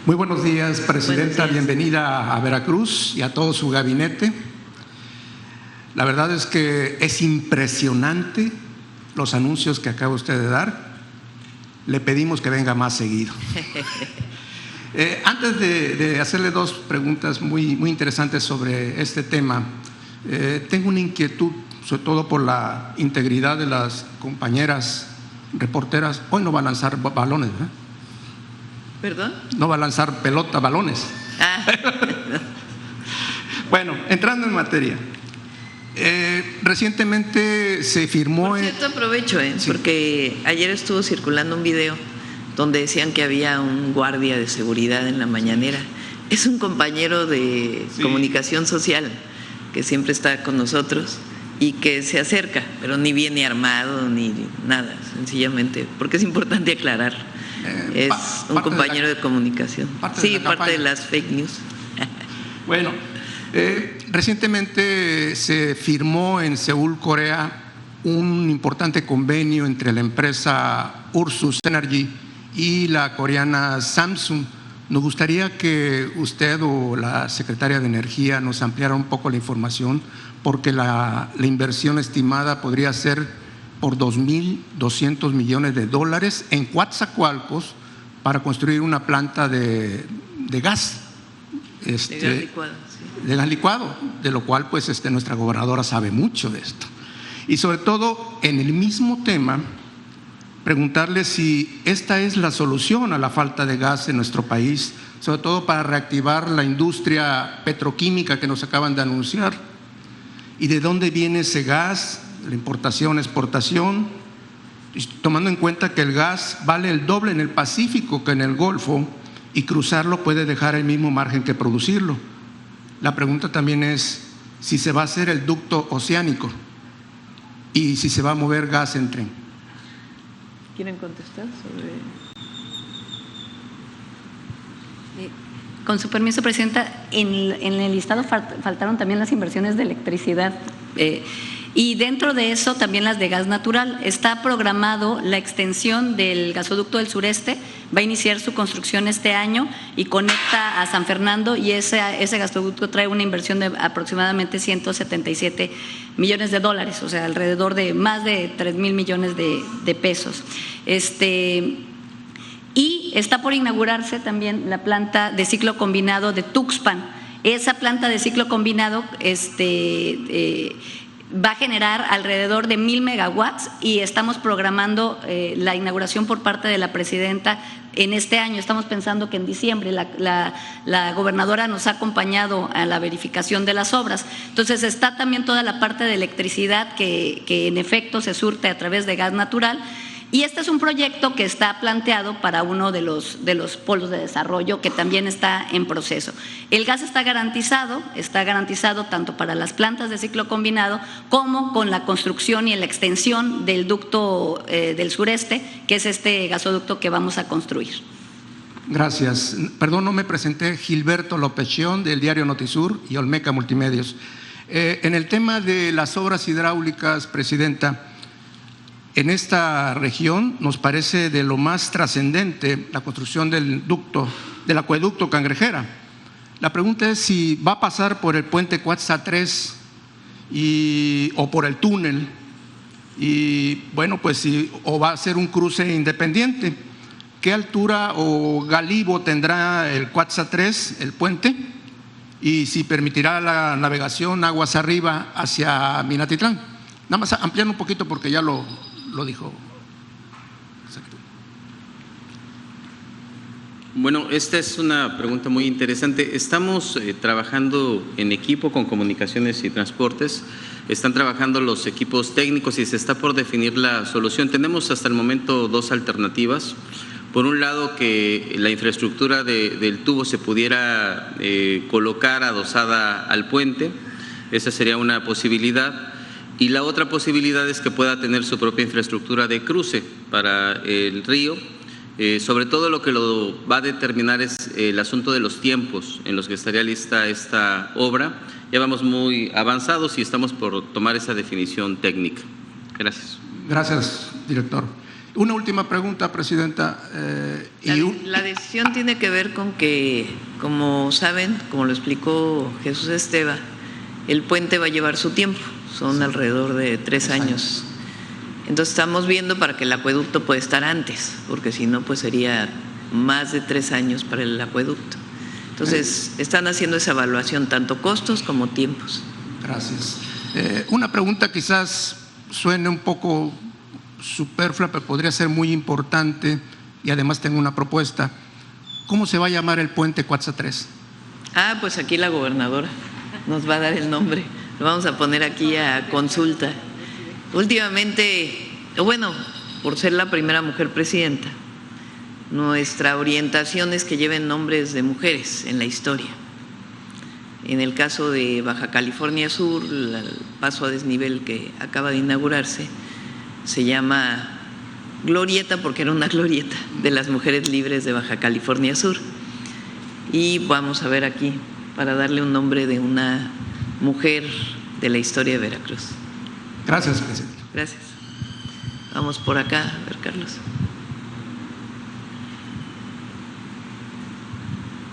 Muy buenos días, Presidenta. Buenos días. Bienvenida a Veracruz y a todo su gabinete. La verdad es que es impresionante los anuncios que acaba usted de dar. Le pedimos que venga más seguido. Antes de hacerle dos preguntas muy interesantes sobre este tema, tengo una inquietud, sobre todo por la integridad de las compañeras reporteras. Hoy no va a lanzar balones, ¿verdad? ¿Perdón? No va a lanzar pelota, balones. Bueno, entrando en materia. Recientemente se firmó… Por cierto, aprovecho, Sí. porque ayer estuvo circulando un video donde decían que había un guardia de seguridad en la mañanera. Es un compañero de comunicación social que siempre está con nosotros y que se acerca, pero ni viene armado ni nada, sencillamente, porque es importante aclarar. Es un compañero de comunicación. Sí, parte de las fake news. Bueno, recientemente se firmó en Seúl, Corea, un importante convenio entre la empresa Ursus Energy y la coreana Samsung. Nos gustaría que usted o la secretaria de Energía nos ampliara un poco la información, porque la inversión estimada podría ser por $2.200 millones en Coatzacoalcos para construir una planta de gas. De gas licuado, sí. De gas licuado, de lo cual pues nuestra gobernadora sabe mucho de esto. Y sobre todo, en el mismo tema, preguntarle si esta es la solución a la falta de gas en nuestro país, sobre todo para reactivar la industria petroquímica que nos acaban de anunciar, y de dónde viene ese gas, la importación, exportación, tomando en cuenta que el gas vale el doble en el Pacífico que en el Golfo, y cruzarlo puede dejar el mismo margen que producirlo. La pregunta también es si se va a hacer el ducto oceánico y si se va a mover gas en tren. ¿Quieren contestar sobre...? Con su permiso, Presidenta, en el listado faltaron también las inversiones de electricidad y dentro de eso también las de gas natural. Está programado la extensión del gasoducto del sureste, va a iniciar su construcción este año y conecta a San Fernando, y ese gasoducto trae una inversión de aproximadamente $177 millones, o sea, alrededor de más de 3,000 millones de pesos. Y está por inaugurarse también la planta de ciclo combinado de Tuxpan. Esa planta de ciclo combinado va a generar alrededor de 1,000 megawatts y estamos programando la inauguración por parte de la Presidenta en este año. Estamos pensando que en diciembre. La gobernadora nos ha acompañado a la verificación de las obras. Entonces está también toda la parte de electricidad que en efecto se surte a través de gas natural. Y este es un proyecto que está planteado para uno de los polos de desarrollo que también está en proceso. El gas está garantizado tanto para las plantas de ciclo combinado como con la construcción y la extensión del ducto del sureste, que es este gasoducto que vamos a construir. Gracias. Perdón, no me presenté. Gilberto López Chión, del diario Notisur y Olmeca Multimedios. En el tema de las obras hidráulicas, Presidenta, en esta región nos parece de lo más trascendente la construcción del acueducto Cangrejera. La pregunta es si va a pasar por el puente Cuatza 3 o por el túnel, y bueno, pues o va a ser un cruce independiente. ¿Qué altura o galivo tendrá el Cuatza 3, el puente? Y si permitirá la navegación aguas arriba hacia Minatitlán. Nada más ampliando un poquito porque ya lo dijo. Bueno, esta es una pregunta muy interesante. Estamos trabajando en equipo con Comunicaciones y Transportes. Están trabajando los equipos técnicos y se está por definir la solución. Tenemos hasta el momento dos alternativas. Por un lado, que la infraestructura del tubo se pudiera colocar adosada al puente. Esa sería una posibilidad. Y la otra posibilidad es que pueda tener su propia infraestructura de cruce para el río. Sobre todo lo que lo va a determinar es el asunto de los tiempos en los que estaría lista esta obra. Ya vamos muy avanzados y estamos por tomar esa definición técnica. Gracias. Gracias, director. Una última pregunta, Presidenta. La decisión tiene que ver con que, como saben, como lo explicó Jesús Esteva, el puente va a llevar su tiempo, son alrededor de 3 años. Entonces estamos viendo para que el acueducto pueda estar antes, porque si no, pues sería más de 3 años para el acueducto. Entonces están haciendo esa evaluación, tanto costos como tiempos. Gracias. Una pregunta quizás suene un poco superflua, pero podría ser muy importante, y además tengo una propuesta. ¿Cómo se va a llamar el puente Cuatza 3? Pues aquí la gobernadora nos va a dar el nombre. Lo vamos a poner aquí a consulta. Últimamente, bueno, por ser la primera mujer presidenta, nuestra orientación es que lleven nombres de mujeres en la historia. En el caso de Baja California Sur, el paso a desnivel que acaba de inaugurarse se llama Glorieta porque era una glorieta de las mujeres libres de Baja California Sur. Y vamos a ver aquí para darle un nombre de una mujer de la historia de Veracruz. Gracias, Presidenta. Gracias. Vamos por acá, a ver, Carlos.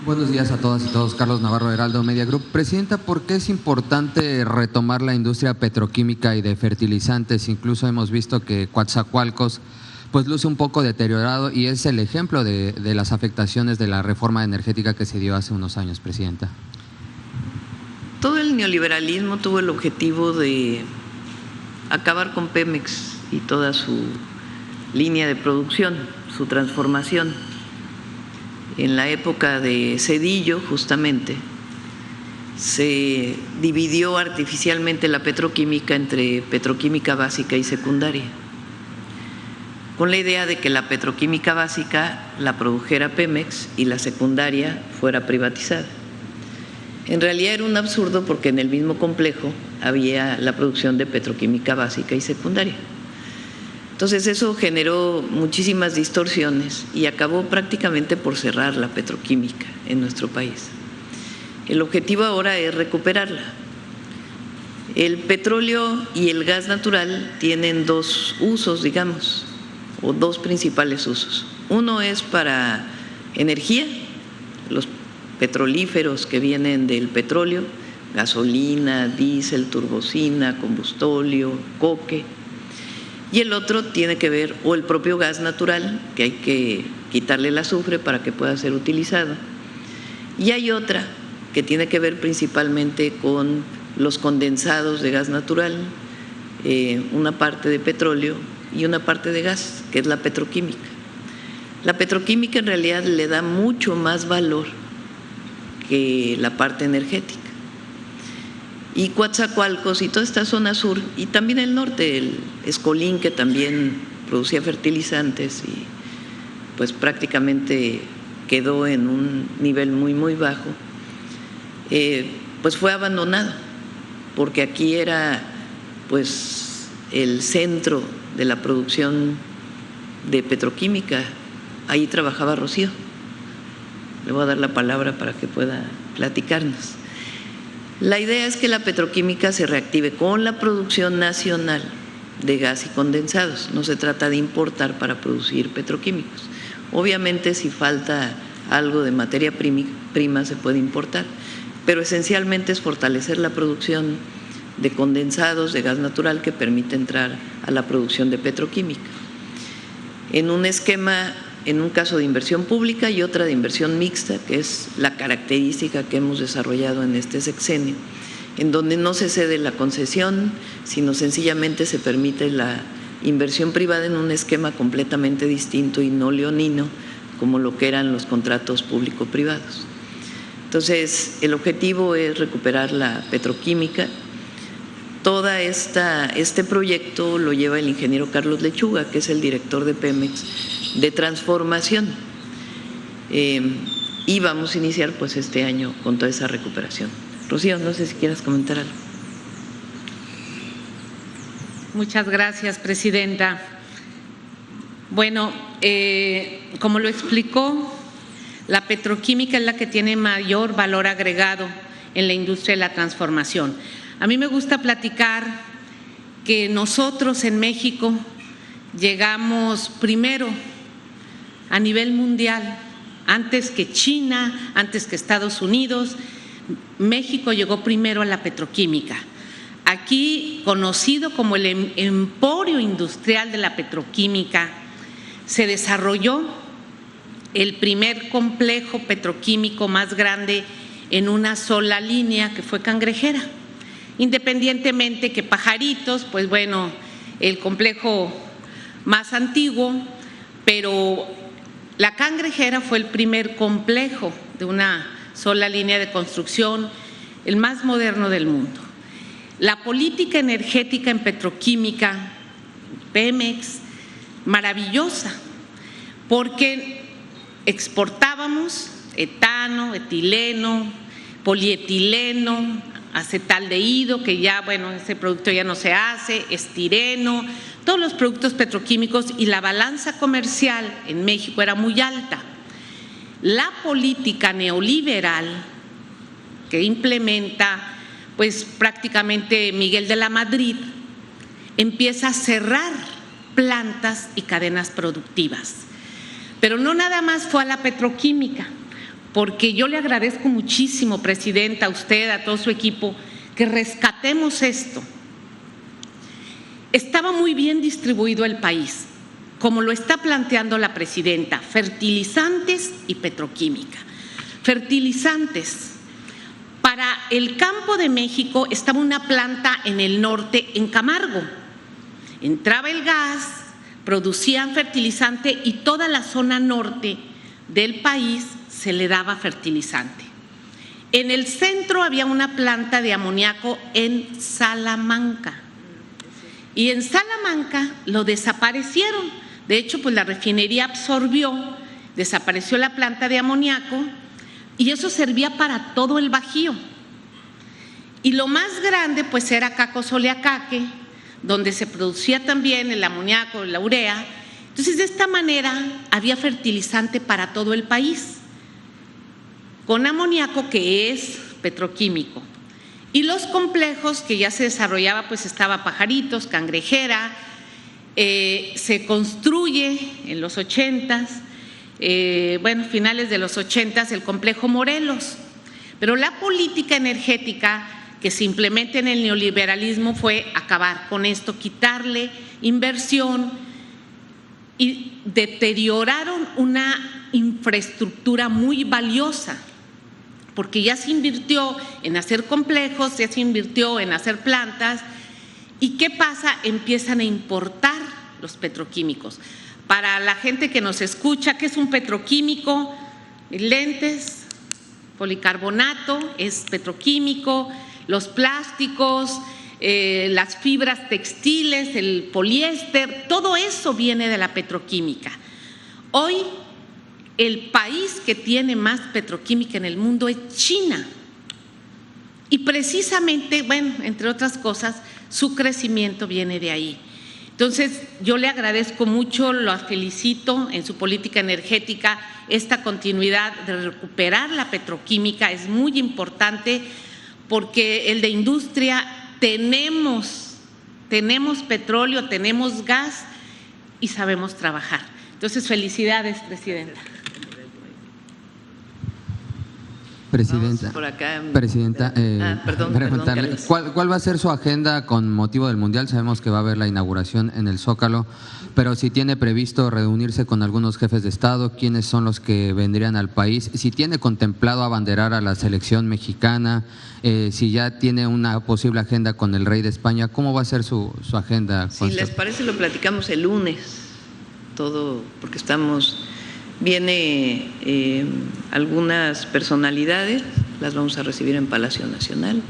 Buenos días a todas y todos. Carlos Navarro, Heraldo Media Group. Presidenta, ¿por qué es importante retomar la industria petroquímica y de fertilizantes? Incluso hemos visto que Coatzacoalcos pues luce un poco deteriorado y es el ejemplo de las afectaciones de la reforma energética que se dio hace unos años, Presidenta. Todo el neoliberalismo tuvo el objetivo de acabar con Pemex y toda su línea de producción, su transformación. En la época de Zedillo, justamente, se dividió artificialmente la petroquímica entre petroquímica básica y secundaria, con la idea de que la petroquímica básica la produjera Pemex y la secundaria fuera privatizada. En realidad era un absurdo porque en el mismo complejo había la producción de petroquímica básica y secundaria. Entonces eso generó muchísimas distorsiones y acabó prácticamente por cerrar la petroquímica en nuestro país. El objetivo ahora es recuperarla. El petróleo y el gas natural tienen 2 usos, digamos, o 2 principales usos. Uno es para energía, los petrolíferos que vienen del petróleo, gasolina, diésel, turbocina, combustóleo, coque. Y el otro tiene que ver, o el propio gas natural, que hay que quitarle el azufre para que pueda ser utilizado. Y hay otra que tiene que ver principalmente con los condensados de gas natural, una parte de petróleo y una parte de gas, que es la petroquímica. La petroquímica en realidad le da mucho más valor que la parte energética. Y Coatzacoalcos y toda esta zona sur, y también el norte, el Escolín, que también producía fertilizantes y pues prácticamente quedó en un nivel muy, muy bajo, pues fue abandonado, porque aquí era pues el centro de la producción de petroquímica, ahí trabajaba Rocío. Le voy a dar la palabra para que pueda platicarnos. La idea es que la petroquímica se reactive con la producción nacional de gas y condensados. No se trata de importar para producir petroquímicos. Obviamente, si falta algo de materia prima se puede importar, pero esencialmente es fortalecer la producción de condensados de gas natural que permite entrar a la producción de petroquímica. En un esquema, en un caso de inversión pública y otra de inversión mixta, que es la característica que hemos desarrollado en este sexenio, en donde no se cede la concesión, sino sencillamente se permite la inversión privada en un esquema completamente distinto y no leonino, como lo que eran los contratos público-privados. Entonces, el objetivo es recuperar la petroquímica. Toda este proyecto lo lleva el ingeniero Carlos Lechuga, que es el director de Pemex de transformación, y vamos a iniciar pues este año con toda esa recuperación. Rocío, no sé si quieras comentar algo. Muchas gracias, Presidenta. Bueno, como lo explicó, la petroquímica es la que tiene mayor valor agregado en la industria de la transformación. A mí me gusta platicar que nosotros en México llegamos primero a nivel mundial, antes que China, antes que Estados Unidos. México llegó primero a la petroquímica. Aquí, conocido como el emporio industrial de la petroquímica, se desarrolló el primer complejo petroquímico más grande en una sola línea, que fue Cangrejera. Independientemente que Pajaritos, pues bueno, el complejo más antiguo, pero la Cangrejera fue el primer complejo de una sola línea de construcción, el más moderno del mundo. La política energética en petroquímica, Pemex, maravillosa, porque exportábamos etano, etileno, polietileno, acetaldehído, que ya, bueno, ese producto ya no se hace, estireno, todos los productos petroquímicos, y la balanza comercial en México era muy alta. La política neoliberal que implementa pues prácticamente Miguel de la Madrid empieza a cerrar plantas y cadenas productivas. Pero no nada más fue a la petroquímica, porque yo le agradezco muchísimo, Presidenta, a usted, a todo su equipo, que rescatemos esto. Estaba muy bien distribuido el país, como lo está planteando la Presidenta, fertilizantes y petroquímica. Fertilizantes. Para el campo de México estaba una planta en el norte, en Camargo. Entraba el gas, producían fertilizante y toda la zona norte del país se le daba fertilizante. En el centro había una planta de amoníaco en Salamanca. Y en Salamanca lo desaparecieron. De hecho, pues la refinería absorbió, desapareció la planta de amoníaco y eso servía para todo el Bajío. Y lo más grande pues era Caco-Soleacaque, donde se producía también el amoníaco, la urea. Entonces, de esta manera había fertilizante para todo el país, con amoníaco, que es petroquímico. Y los complejos que ya se desarrollaba, pues estaba Pajaritos, Cangrejera, se construye en los 80s, finales de los 80s, el complejo Morelos. Pero la política energética que se implementa en el neoliberalismo fue acabar con esto, quitarle inversión, y deterioraron una infraestructura muy valiosa, porque ya se invirtió en hacer complejos, ya se invirtió en hacer plantas. ¿Y qué pasa? Empiezan a importar los petroquímicos. Para la gente que nos escucha, ¿qué es un petroquímico? Lentes, policarbonato es petroquímico, los plásticos, las fibras textiles, el poliéster, todo eso viene de la petroquímica. Hoy el país que tiene más petroquímica en el mundo es China. Y precisamente, bueno, entre otras cosas, su crecimiento viene de ahí. Entonces, yo le agradezco mucho, lo felicito en su política energética, esta continuidad de recuperar la petroquímica es muy importante, porque el de industria tenemos petróleo, tenemos gas y sabemos trabajar. Entonces, felicidades, Presidenta. Presidenta, por acá. preguntarle, ¿cuál va a ser su agenda con motivo del Mundial? Sabemos que va a haber la inauguración en el Zócalo, pero si tiene previsto reunirse con algunos jefes de Estado, ¿quiénes son los que vendrían al país? Si tiene contemplado abanderar a la selección mexicana, si ya tiene una posible agenda con el rey de España, ¿cómo va a ser su agenda? Si les parece, lo platicamos el lunes, todo, porque viene algunas personalidades, las vamos a recibir en Palacio Nacional.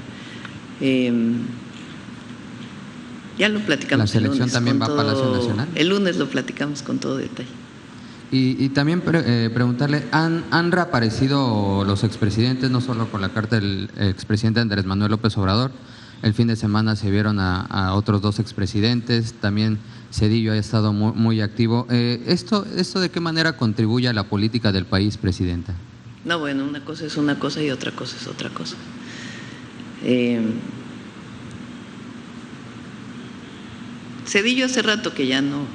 Ya lo platicamos. ¿La selección el lunes, también va a Palacio Nacional? El lunes lo platicamos con todo detalle. Y también preguntarle, ¿han reaparecido los expresidentes, no solo con la carta del expresidente Andrés Manuel López Obrador? El fin de semana se vieron a otros dos expresidentes, también Zedillo ha estado muy activo. ¿Esto de qué manera contribuye a la política del país, Presidenta? No, bueno, una cosa es una cosa y otra cosa es otra cosa. Zedillo hace rato que ya no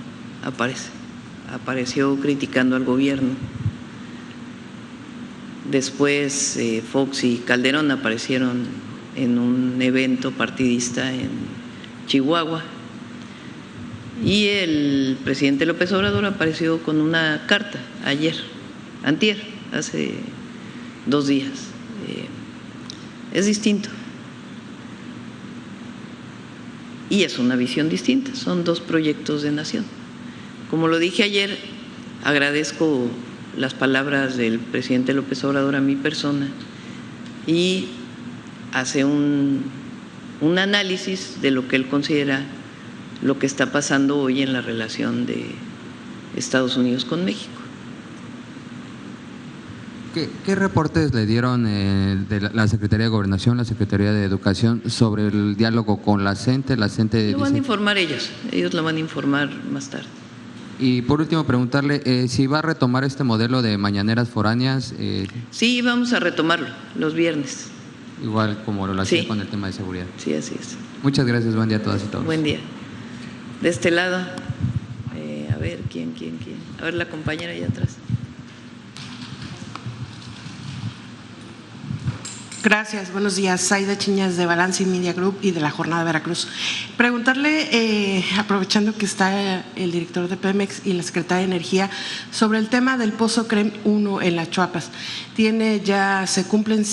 apareció criticando al gobierno. Después Fox y Calderón aparecieron en un evento partidista en Chihuahua y el presidente López Obrador apareció con una carta antier, hace 2 días. Es distinto y es una visión distinta, son 2 proyectos de nación. Como lo dije ayer, agradezco las palabras del presidente López Obrador a mi persona y hace un análisis de lo que él considera lo que está pasando hoy en la relación de Estados Unidos con México. ¿Qué reportes le dieron de la Secretaría de Gobernación, la Secretaría de Educación sobre el diálogo con la CENTE? Lo van a informar ellos lo van a informar más tarde. Y por último, preguntarle si va a retomar este modelo de mañaneras foráneas. Sí, vamos a retomarlo los viernes. Igual como lo hacía con el tema de seguridad. Sí, así es. Muchas gracias, buen día a todas y todos. Buen día. De este lado, a ver, ¿quién? A ver, la compañera allá atrás. Gracias, buenos días. Zaida Chiñas de Balance Media Group y de la Jornada de Veracruz. Preguntarle, aprovechando que está el director de Pemex y la secretaria de Energía, sobre el tema del Pozo CREM 1 en Las Chuapas. Se cumplen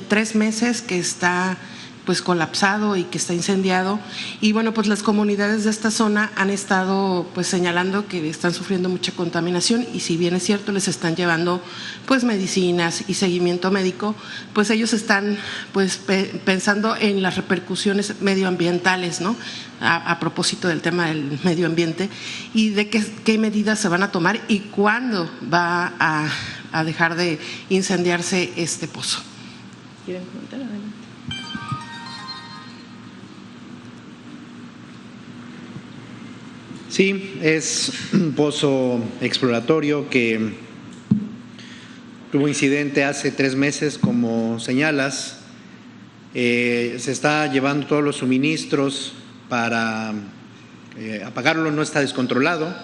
3 meses que está pues colapsado y que está incendiado, y bueno, pues las comunidades de esta zona han estado pues señalando que están sufriendo mucha contaminación, y si bien es cierto les están llevando pues medicinas y seguimiento médico, pues ellos están pues pensando en las repercusiones medioambientales, ¿no? A propósito del tema del medio ambiente, y de qué medidas se van a tomar y cuándo va a dejar de incendiarse este pozo. ¿Quieren comentar? Adelante. Sí, es un pozo exploratorio que tuvo incidente hace 3 meses, como señalas. Se está llevando todos los suministros para apagarlo, no está descontrolado,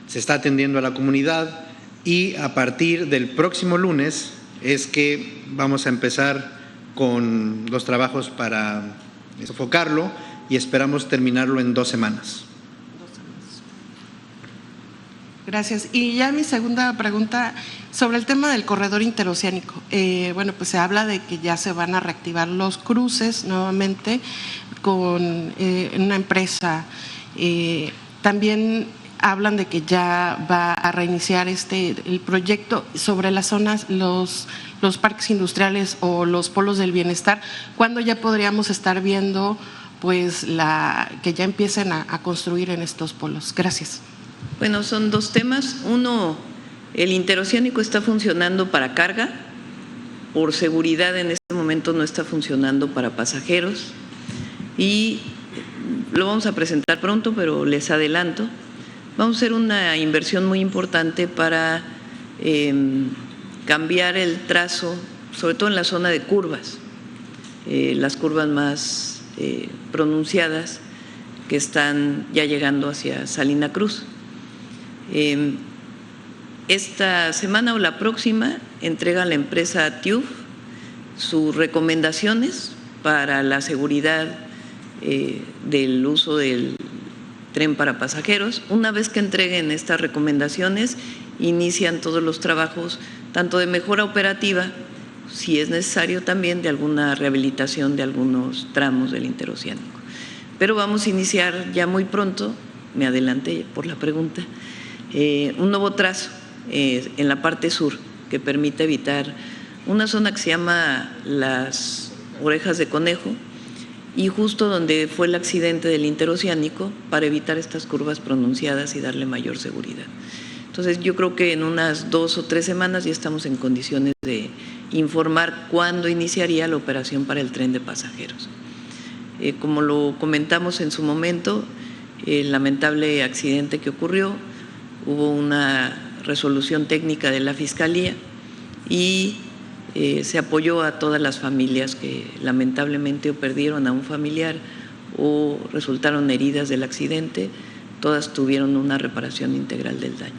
se está atendiendo a la comunidad, y a partir del próximo lunes es que vamos a empezar con los trabajos para sofocarlo, y esperamos terminarlo en 2 semanas. Gracias. Y ya mi segunda pregunta sobre el tema del corredor interoceánico. Bueno, pues se habla de que ya se van a reactivar los cruces nuevamente con una empresa. También hablan de que ya va a reiniciar el proyecto sobre las zonas, los parques industriales o los polos del bienestar. ¿Cuándo ya podríamos estar viendo pues que ya empiecen a construir en estos polos? Gracias. Bueno, son 2 temas. Uno, el interoceánico está funcionando para carga, por seguridad en este momento no está funcionando para pasajeros, y lo vamos a presentar pronto, pero les adelanto, vamos a hacer una inversión muy importante para cambiar el trazo, sobre todo en la zona de curvas, las curvas más pronunciadas que están ya llegando hacia Salina Cruz. Esta semana o la próxima entrega la empresa TÜV sus recomendaciones para la seguridad del uso del tren para pasajeros. Una vez que entreguen estas recomendaciones, inician todos los trabajos, tanto de mejora operativa, si es necesario también de alguna rehabilitación de algunos tramos del interoceánico. Pero vamos a iniciar ya muy pronto, me adelanté por la pregunta, un nuevo trazo en la parte sur que permite evitar una zona que se llama las Orejas de Conejo, y justo donde fue el accidente del interoceánico, para evitar estas curvas pronunciadas y darle mayor seguridad. Entonces yo creo que en unas 2 o 3 semanas ya estamos en condiciones de informar cuándo iniciaría la operación para el tren de pasajeros. Como lo comentamos en su momento, el lamentable accidente que ocurrió, hubo una resolución técnica de la Fiscalía y se apoyó a todas las familias que lamentablemente o perdieron a un familiar o resultaron heridas del accidente todas tuvieron una reparación integral del daño.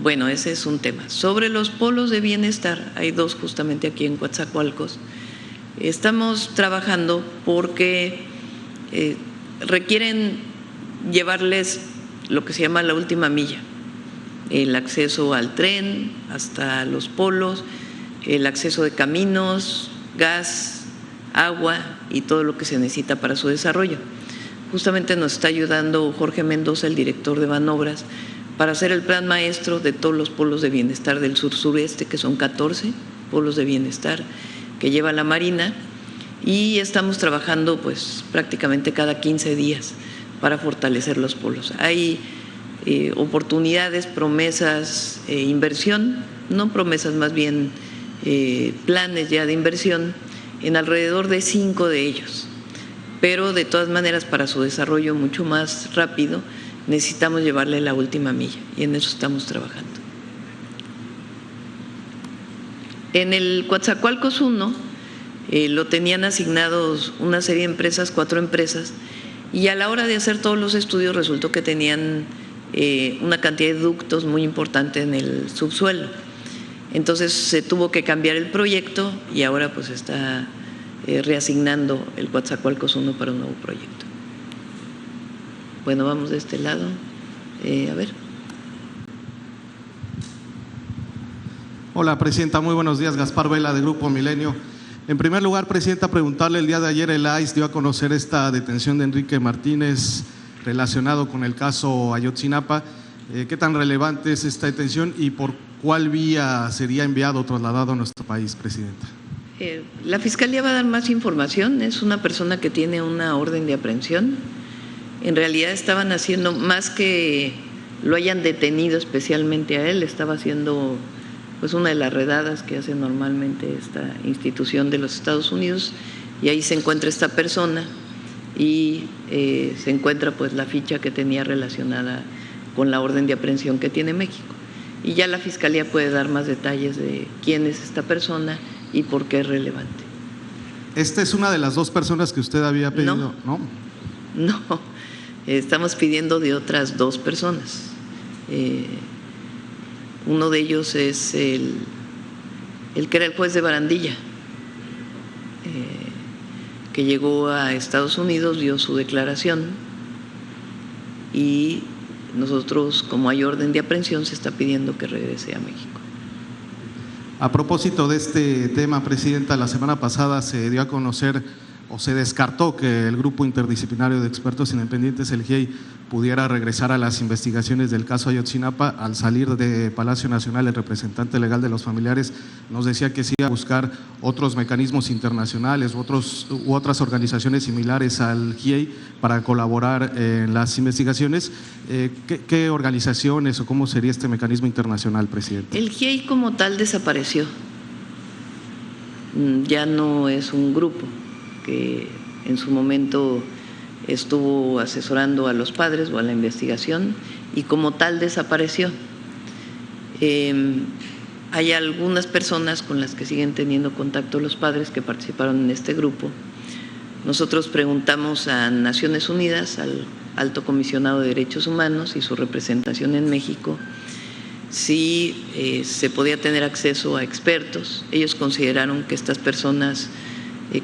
Bueno, ese es un tema. Sobre los polos de bienestar, hay dos justamente aquí en Coatzacoalcos. Estamos trabajando porque requieren llevarles lo que se llama la última milla, el acceso al tren hasta los polos, el acceso de caminos, gas, agua y todo lo que se necesita para su desarrollo. Justamente nos está ayudando Jorge Mendoza, el director de Banobras, para hacer el plan maestro de todos los polos de bienestar del sur-sureste, que son 14 polos de bienestar que lleva la Marina, y estamos trabajando pues prácticamente cada 15 días para fortalecer los polos. Hay oportunidades, promesas, inversión, no promesas, más bien planes ya de inversión en alrededor de 5 de ellos, pero de todas maneras para su desarrollo mucho más rápido necesitamos llevarle la última milla y en eso estamos trabajando. En el Coatzacoalcos 1 lo tenían asignados una serie de empresas, 4 empresas, y a la hora de hacer todos los estudios resultó que tenían una cantidad de ductos muy importante en el subsuelo. Entonces se tuvo que cambiar el proyecto y ahora pues está reasignando el Coatzacoalcos 1 para un nuevo proyecto. Bueno, vamos de este lado. A ver. Hola, Presidenta. Muy buenos días. Gaspar Vela, de Grupo Milenio. En primer lugar, Presidenta, preguntarle, el día de ayer el ICE dio a conocer esta detención de Enrique Martínez relacionado con el caso Ayotzinapa. ¿Qué tan relevante es esta detención y por cuál vía sería enviado o trasladado a nuestro país, Presidenta? La Fiscalía va a dar más información. Es una persona que tiene una orden de aprehensión. En realidad estaban haciendo, más que lo hayan detenido especialmente a él, estaba haciendo pues una de las redadas que hace normalmente esta institución de los Estados Unidos, y ahí se encuentra esta persona y se encuentra pues la ficha que tenía relacionada con la orden de aprehensión que tiene México. Y ya la Fiscalía puede dar más detalles de quién es esta persona y por qué es relevante. ¿Esta es una de las 2 personas que usted había pedido? No, estamos pidiendo de otras 2 personas. Uno de ellos es el que era el juez de Barandilla, que llegó a Estados Unidos, dio su declaración y nosotros, como hay orden de aprehensión, se está pidiendo que regrese a México. A propósito de este tema, Presidenta, la semana pasada se dio a conocer o se descartó que el Grupo Interdisciplinario de Expertos Independientes, el GIEI, pudiera regresar a las investigaciones del caso Ayotzinapa. Al salir de Palacio Nacional, el representante legal de los familiares nos decía que se iba a buscar otros mecanismos internacionales u otras organizaciones similares al GIEI para colaborar en las investigaciones. ¿Qué organizaciones o cómo sería este mecanismo internacional, Presidente? El GIEI como tal desapareció, ya no es un grupo que en su momento estuvo asesorando a los padres o a la investigación y como tal desapareció. Hay algunas personas con las que siguen teniendo contacto los padres que participaron en este grupo. Nosotros preguntamos a Naciones Unidas, al Alto Comisionado de Derechos Humanos y su representación en México, si se podía tener acceso a expertos. Ellos consideraron que estas personas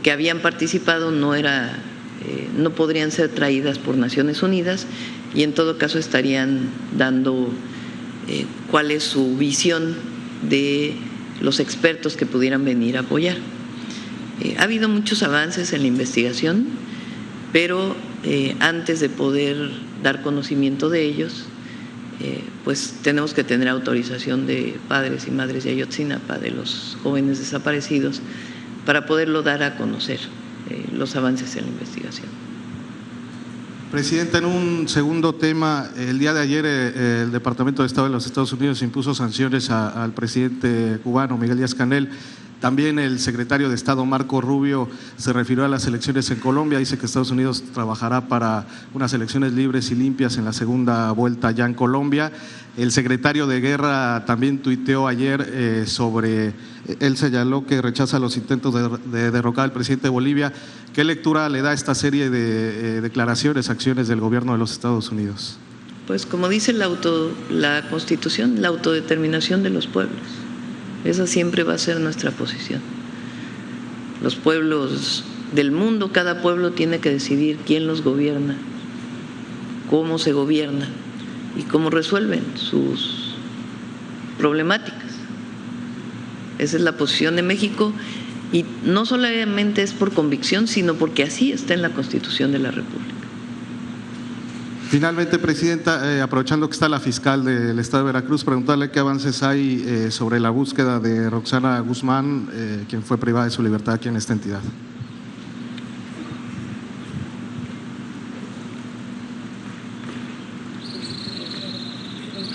que habían participado no podrían ser traídas por Naciones Unidas y en todo caso estarían dando cuál es su visión de los expertos que pudieran venir a apoyar. Ha habido muchos avances en la investigación, pero antes de poder dar conocimiento de ellos, pues tenemos que tener autorización de padres y madres de Ayotzinapa, de los jóvenes desaparecidos, para poderlo dar a conocer los avances en la investigación. Presidenta, en un segundo tema, el día de ayer el Departamento de Estado de los Estados Unidos impuso sanciones al presidente cubano Miguel Díaz-Canel También el secretario de Estado, Marco Rubio, se refirió a las elecciones en Colombia. Dice que Estados Unidos trabajará para unas elecciones libres y limpias en la segunda vuelta ya en Colombia. El secretario de Guerra también tuiteó ayer él señaló que rechaza los intentos de derrocar al presidente de Bolivia. ¿Qué lectura le da a esta serie de declaraciones, acciones del gobierno de los Estados Unidos? Pues como dice la Constitución, la autodeterminación de los pueblos. Esa siempre va a ser nuestra posición. Los pueblos del mundo, cada pueblo tiene que decidir quién los gobierna, cómo se gobierna y cómo resuelven sus problemáticas. Esa es la posición de México y no solamente es por convicción, sino porque así está en la Constitución de la República. Finalmente, Presidenta, aprovechando que está la fiscal del Estado de Veracruz, preguntarle qué avances hay sobre la búsqueda de Roxana Guzmán, quien fue privada de su libertad aquí en esta entidad.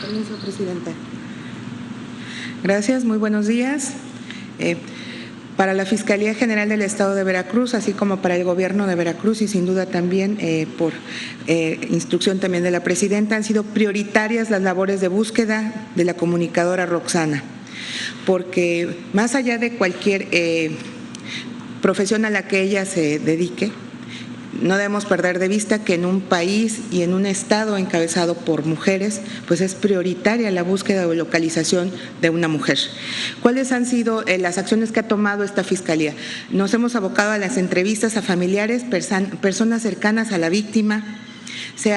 Permiso, Presidenta. Gracias, muy buenos días. Para la Fiscalía General del Estado de Veracruz, así como para el Gobierno de Veracruz y sin duda también por instrucción también de la Presidenta, han sido prioritarias las labores de búsqueda de la comunicadora Roxana, porque más allá de cualquier profesión a la que ella se dedique, no debemos perder de vista que en un país y en un estado encabezado por mujeres, pues es prioritaria la búsqueda o localización de una mujer. ¿Cuáles han sido las acciones que ha tomado esta Fiscalía? Nos hemos abocado a las entrevistas a familiares, personas cercanas a la víctima. Se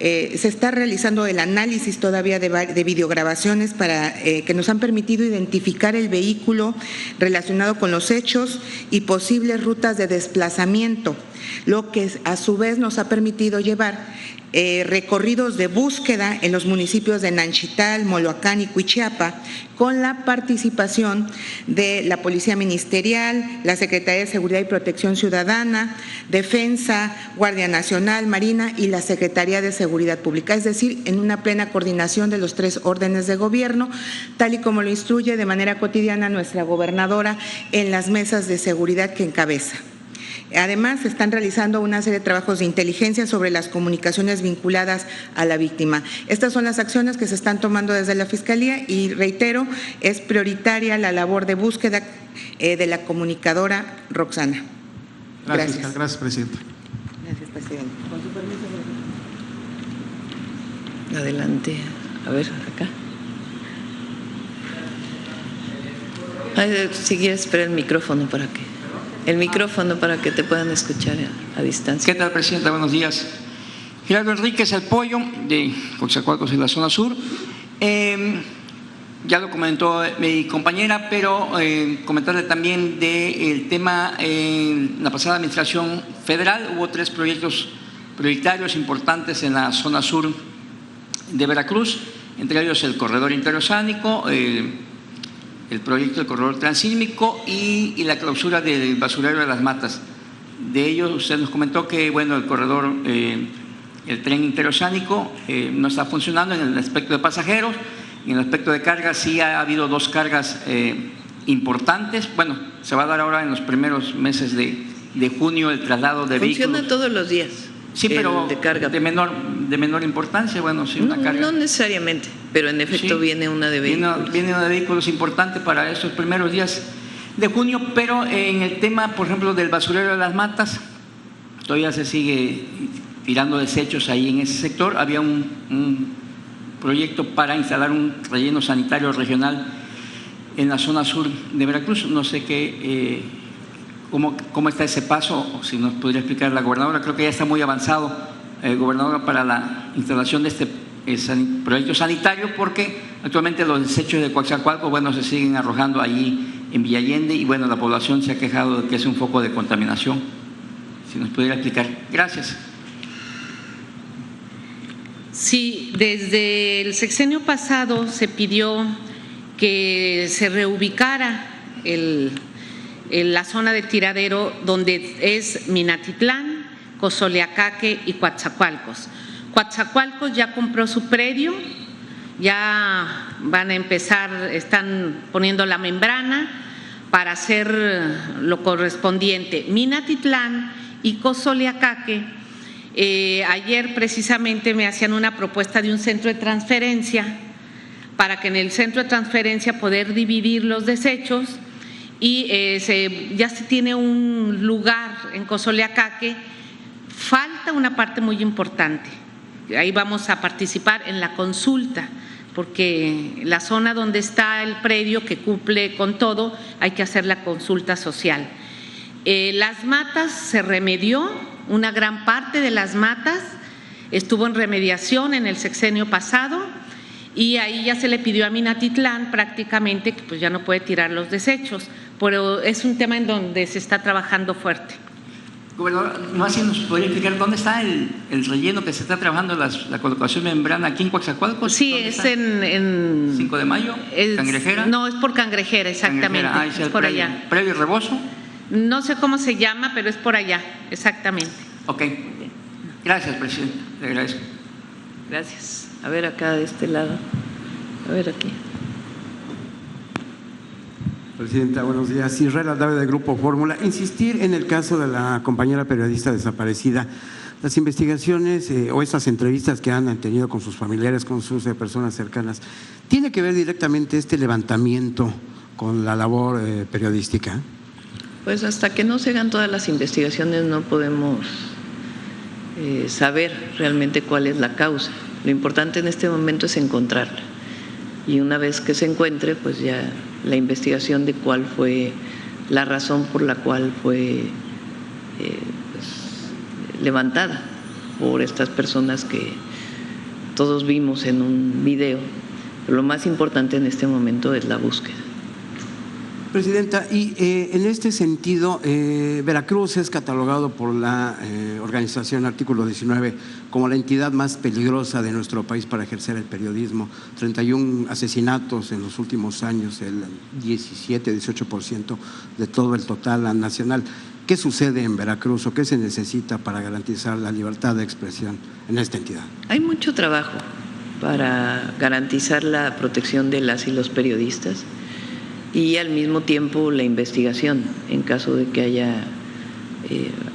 está realizando el análisis todavía de videograbaciones que nos han permitido identificar el vehículo relacionado con los hechos y posibles rutas de desplazamiento, lo que a su vez nos ha permitido llevar recorridos de búsqueda en los municipios de Nanchital, Moloacán y Cuichiapa, con la participación de la Policía Ministerial, la Secretaría de Seguridad y Protección Ciudadana, Defensa, Guardia Nacional, Marina y la Secretaría de Seguridad Pública, es decir, en una plena coordinación de los 3 órdenes de gobierno, tal y como lo instruye de manera cotidiana nuestra gobernadora en las mesas de seguridad que encabeza. Además, se están realizando una serie de trabajos de inteligencia sobre las comunicaciones vinculadas a la víctima. Estas son las acciones que se están tomando desde la Fiscalía y, reitero, es prioritaria la labor de búsqueda de la comunicadora Roxana. Gracias. Gracias, Presidenta. Gracias, Presidente. Con su permiso. Adelante. A ver, acá. Si quieres, espera el micrófono para que te puedan escuchar a distancia. ¿Qué tal, Presidenta? Buenos días. Gerardo Enríquez, el Pollo, de Coatzacoalcos, en la zona sur. Ya lo comentó mi compañera, pero comentarle también del tema en la pasada administración federal. Hubo 3 proyectos prioritarios importantes en la zona sur de Veracruz, entre ellos el corredor interoceánico, el proyecto del corredor transísmico y la clausura del basurero de Las Matas. De ellos usted nos comentó que bueno, el corredor, el tren interoceánico no está funcionando en el aspecto de pasajeros. En el aspecto de cargas sí ha habido 2 cargas importantes. Bueno, se va a dar ahora en los primeros meses de junio el traslado de vehículos. Funciona todos los días. Sí, pero de carga. de menor importancia, bueno, sí, una carga. No necesariamente, pero en efecto sí, viene una de vehículos. Viene una de vehículos importante para estos primeros días de junio, pero en el tema, por ejemplo, del basurero de Las Matas, todavía se sigue tirando desechos ahí en ese sector. Había un proyecto para instalar un relleno sanitario regional en la zona sur de Veracruz. No sé cómo está ese paso, o si nos podría explicar la gobernadora. Creo que ya está muy avanzado, gobernadora, para la instalación de este proyecto sanitario, porque actualmente los desechos de Coatzacoalcos, bueno, se siguen arrojando allí en Villa Allende y bueno, la población se ha quejado de que es un foco de contaminación. Si nos pudiera explicar. Gracias. Sí, desde el sexenio pasado se pidió que se reubicara la zona de tiradero donde es Minatitlán, Cozoleacaque y Coatzacoalcos. Coatzacoalcos ya compró su predio, ya van a empezar, están poniendo la membrana para hacer lo correspondiente. Minatitlán y Cozoleacaque, ayer precisamente me hacían una propuesta de un centro de transferencia para que en el centro de transferencia poder dividir los desechos y ya se tiene un lugar en Cozoleacaque. Falta una parte muy importante, ahí vamos a participar en la consulta, porque la zona donde está el predio que cumple con todo, hay que hacer la consulta social. Las matas se remedió, una gran parte de las matas estuvo en remediación en el sexenio pasado y ahí ya se le pidió a Minatitlán prácticamente que pues ya no puede tirar los desechos, pero es un tema en donde se está trabajando fuerte. Gobernador, ¿no así nos podría explicar dónde está el relleno que se está trabajando, la colocación de membrana aquí en Coatzacoalcos? Sí, es en 5 de mayo, Cangrejera. No, es por Cangrejera, exactamente. Cangrejera. Es por allá. ¿Previo Rebozo? No sé cómo se llama, pero es por allá, exactamente. Ok. Gracias, presidente. Le agradezco. Gracias. A ver acá de este lado. A ver aquí. Presidenta, buenos días. Israel Aldave del Grupo Fórmula. Insistir en el caso de la compañera periodista desaparecida. Las investigaciones o estas entrevistas que han tenido con sus familiares, con sus personas cercanas, ¿tiene que ver directamente este levantamiento con la labor periodística? Pues hasta que no se hagan todas las investigaciones no podemos saber realmente cuál es la causa. Lo importante en este momento es encontrarla. Y una vez que se encuentre, pues ya la investigación de cuál fue la razón por la cual fue levantada por estas personas que todos vimos en un video. Pero lo más importante en este momento es la búsqueda. Presidenta, y en este sentido, Veracruz es catalogado por la organización Artículo 19 como la entidad más peligrosa de nuestro país para ejercer el periodismo. 31 asesinatos en los últimos años, el 17-18% de todo el total nacional. ¿Qué sucede en Veracruz o qué se necesita para garantizar la libertad de expresión en esta entidad? Hay mucho trabajo para garantizar la protección de las y los periodistas y al mismo tiempo la investigación en caso de que haya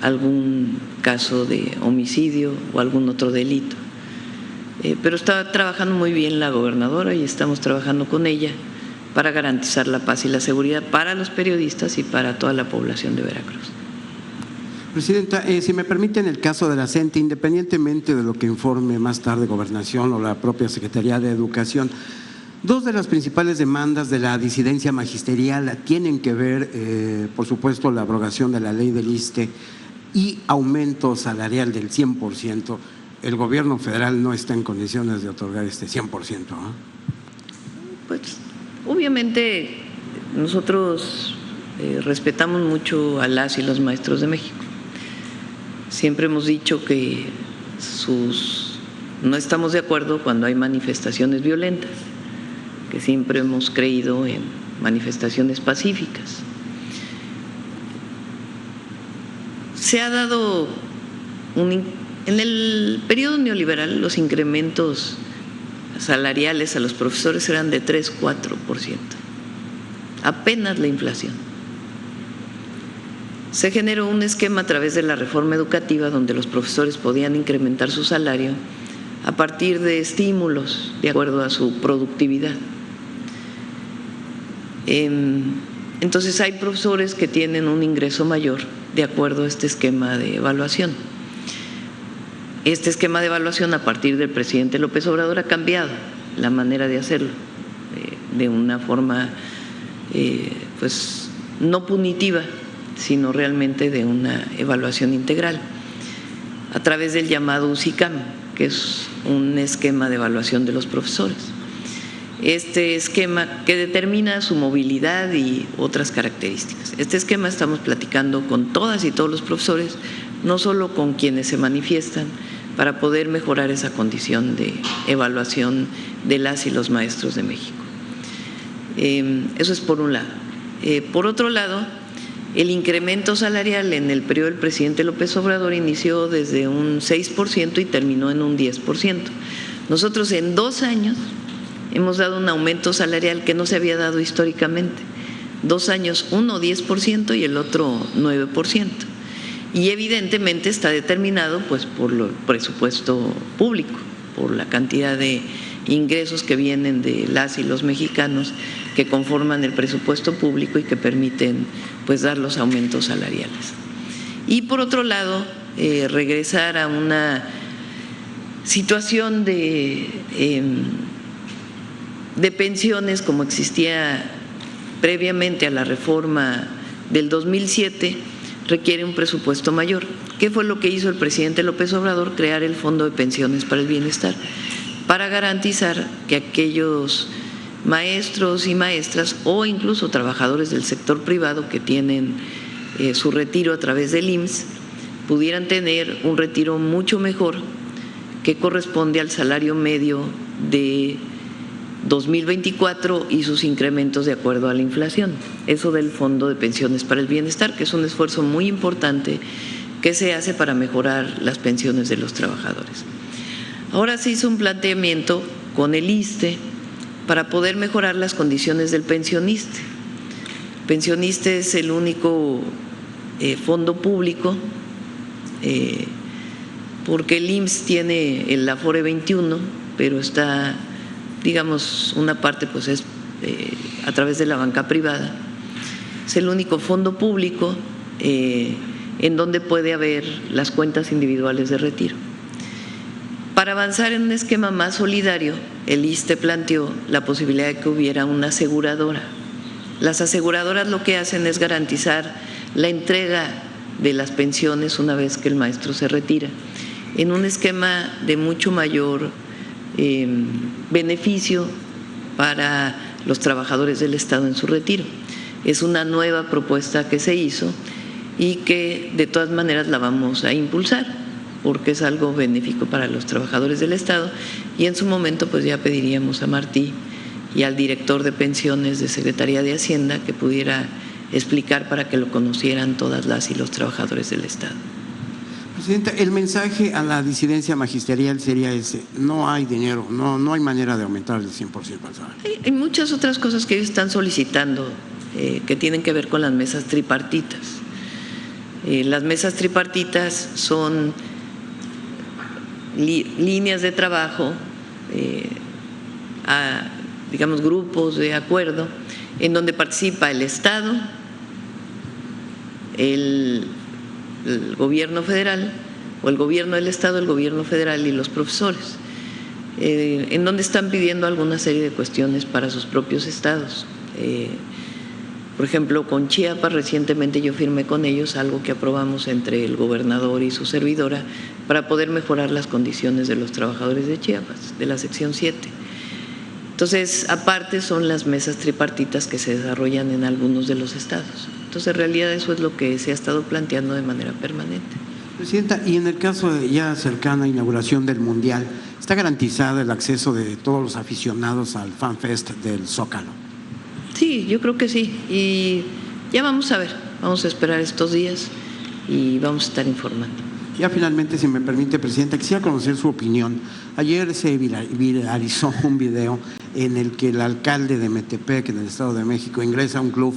algún caso de homicidio o algún otro delito. Pero está trabajando muy bien la gobernadora y estamos trabajando con ella para garantizar la paz y la seguridad para los periodistas y para toda la población de Veracruz. Presidenta, si me permite, en el caso de la CENTE, independientemente de lo que informe más tarde Gobernación o la propia Secretaría de Educación, dos de las principales demandas de la disidencia magisterial tienen que ver, por supuesto, la abrogación de la ley del ISSSTE y aumento salarial del 100%. El gobierno federal no está en condiciones de otorgar este 100%, ¿no? Pues obviamente nosotros respetamos mucho a las y los maestros de México. Siempre hemos dicho que no estamos de acuerdo cuando hay manifestaciones violentas, que siempre hemos creído en manifestaciones pacíficas. Se ha dado en el periodo neoliberal los incrementos salariales a los profesores eran de 3-4%, apenas la inflación. Se generó un esquema a través de la reforma educativa donde los profesores podían incrementar su salario a partir de estímulos de acuerdo a su productividad. Entonces hay profesores que tienen un ingreso mayor de acuerdo a este esquema de evaluación. Este esquema de evaluación a partir del presidente López Obrador ha cambiado la manera de hacerlo de una forma pues no punitiva, sino realmente de una evaluación integral a través del llamado UCICAM, que es un esquema de evaluación de los profesores. Este esquema que determina su movilidad y otras características. Este esquema estamos platicando con todas y todos los profesores, no solo con quienes se manifiestan, para poder mejorar esa condición de evaluación de las y los maestros de México. Eso es por un lado. Por otro lado, el incremento salarial en el periodo del presidente López Obrador inició desde un 6% y terminó en un 10%. Nosotros en 2 años hemos dado un aumento salarial que no se había dado históricamente, 2 años uno 10% y el otro 9%. Y evidentemente está determinado pues por el presupuesto público, por la cantidad de ingresos que vienen de las y los mexicanos que conforman el presupuesto público y que permiten pues dar los aumentos salariales. Y por otro lado, regresar a una situación de pensiones como existía previamente a la reforma del 2007 requiere un presupuesto mayor. ¿Qué fue lo que hizo el presidente López Obrador? Crear el Fondo de Pensiones para el Bienestar, para garantizar que aquellos maestros y maestras o incluso trabajadores del sector privado que tienen su retiro a través del IMSS pudieran tener un retiro mucho mejor que corresponde al salario medio de 2024 y sus incrementos de acuerdo a la inflación. Eso del Fondo de Pensiones para el Bienestar, que es un esfuerzo muy importante que se hace para mejorar las pensiones de los trabajadores. Ahora se hizo un planteamiento con el ISSSTE para poder mejorar las condiciones del pensionista. El pensionista es el único fondo público porque el IMSS tiene el Afore 21, pero está, digamos, una parte pues es a través de la banca privada. Es el único fondo público en donde puede haber las cuentas individuales de retiro. Para avanzar en un esquema más solidario, el ISSSTE planteó la posibilidad de que hubiera una aseguradora. Las aseguradoras lo que hacen es garantizar la entrega de las pensiones una vez que el maestro se retira, en un esquema de mucho mayor beneficio para los trabajadores del Estado en su retiro. Es una nueva propuesta que se hizo y que de todas maneras la vamos a impulsar porque es algo benéfico para los trabajadores del Estado y en su momento pues ya pediríamos a Martí y al director de pensiones de Secretaría de Hacienda que pudiera explicar para que lo conocieran todas las y los trabajadores del Estado. Presidenta, el mensaje a la disidencia magisterial sería ese: no hay dinero, no hay manera de aumentar el 100% al salario. Hay muchas otras cosas que ellos están solicitando que tienen que ver con las mesas tripartitas. Las mesas tripartitas son líneas de trabajo, digamos grupos de acuerdo, en donde participa el Estado, el gobierno federal, o el gobierno del Estado, el gobierno federal y los profesores, en donde están pidiendo alguna serie de cuestiones para sus propios estados. Por ejemplo, con Chiapas, recientemente yo firmé con ellos algo que aprobamos entre el gobernador y su servidora para poder mejorar las condiciones de los trabajadores de Chiapas, de la sección 7. Entonces, aparte son las mesas tripartitas que se desarrollan en algunos de los estados. Entonces, en realidad eso es lo que se ha estado planteando de manera permanente. Presidenta, y en el caso de ya cercana inauguración del Mundial, ¿está garantizado el acceso de todos los aficionados al FanFest del Zócalo? Sí, yo creo que sí. Y ya vamos a ver, vamos a esperar estos días y vamos a estar informando. Ya finalmente, si me permite, Presidenta, quisiera conocer su opinión. Ayer se viralizó un video en el que el alcalde de Metepec, en el Estado de México, ingresa a un club.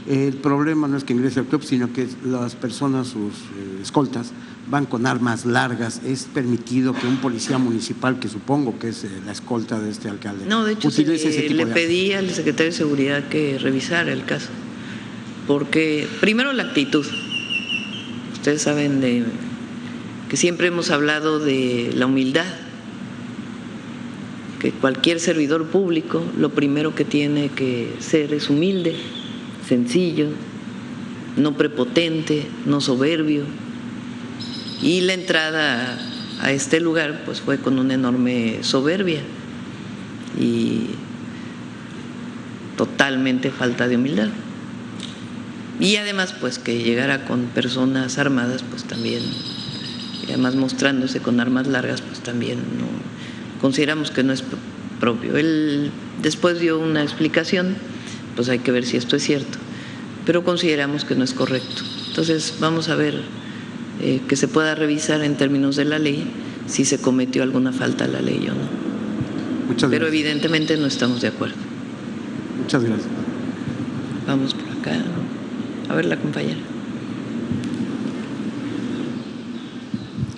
El problema no es que ingrese al club, sino que las personas, sus escoltas, van con armas largas. ¿Es permitido que un policía municipal, que supongo que es la escolta de este alcalde, no, de hecho utilice ese tipo le de pedí al secretario de Seguridad que revisara el caso? Porque, primero, la actitud. Ustedes saben que siempre hemos hablado de la humildad, que cualquier servidor público lo primero que tiene que ser es humilde, sencillo, no prepotente, no soberbio. Y la entrada a este lugar pues fue con una enorme soberbia y totalmente falta de humildad. Y además pues que llegara con personas armadas pues también, y además mostrándose con armas largas pues también no, consideramos que no es propio. Él después dio una explicación, pues hay que ver si esto es cierto, pero consideramos que no es correcto. Entonces vamos a ver que se pueda revisar en términos de la ley si se cometió alguna falta a la ley o no. Muchas gracias. Pero evidentemente no estamos de acuerdo. Muchas gracias. Vamos por acá. acá. A ver, la compañera.